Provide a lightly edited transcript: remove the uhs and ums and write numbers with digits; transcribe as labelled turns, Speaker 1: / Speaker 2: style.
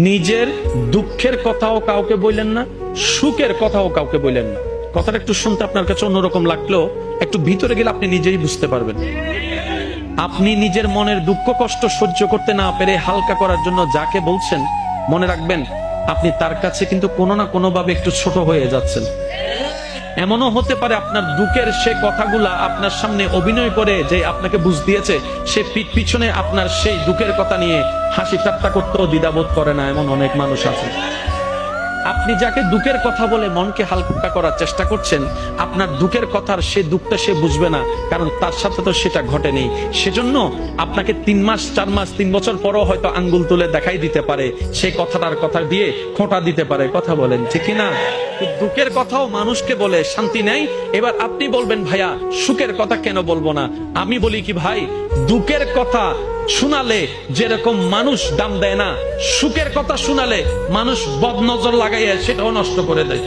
Speaker 1: নিজের দুঃখের কথাও কাউকে বললেন না, সুখের কথাও কাউকে বললেন না। কথাটা একটু শুনতে আপনার কাছে অন্যরকম লাগলেও একটু ভিতরে গেলে আপনি নিজেই বুঝতে পারবেন। আপনি নিজের মনের দুঃখ কষ্ট সহ্য করতে না পেরে হালকা করার জন্য যাকে বলছেন, মনে রাখবেন আপনি তার কাছে কিন্তু কোনো না কোনো ভাবে একটু ছোট হয়ে যাচ্ছেন। এমনও হতে পারে আপনার দুঃখের সে কথাগুলা আপনার সামনে অভিনয় করে যে আপনাকে বুঝ দিয়েছে, সে পিছনে আপনার সেই দুঃখের কথা নিয়ে হাসি ঠাট্টা করতেও দ্বিধাবোধ করে না, এমন অনেক মানুষ আছে। আপনি যাকে দুঃখের কথা বলে মনকে হালকা করার চেষ্টা করছেন, আপনার দুঃখের কথার সে দুঃখটা সে বুঝবে না, কারণ তার সাথে তো সেটা ঘটেনি। সেজন্য আপনাকে 3 মাস 4 মাস 3 বছর পরও হয়তো আঙ্গুল তুলে দেখাই দিতে পারে, সেই কথাটার কথা দিয়ে খোঁটা দিতে পারে। কথা বলেন ঠিক কিনা? দুঃখের কথাও মানুষকে বলে শান্তি নেই। এবার আপনি বলবেন ভাইয়া সুখের কথা কেন বলবো না? আমি বলি কি ভাই, দুঃখের কথা শোনালে যেরকম মানুষ দাম দেয় না, সুখের কথা শোনালে মানুষ বদনজর লাগাইয়া সেটাও নষ্ট করে দেয়।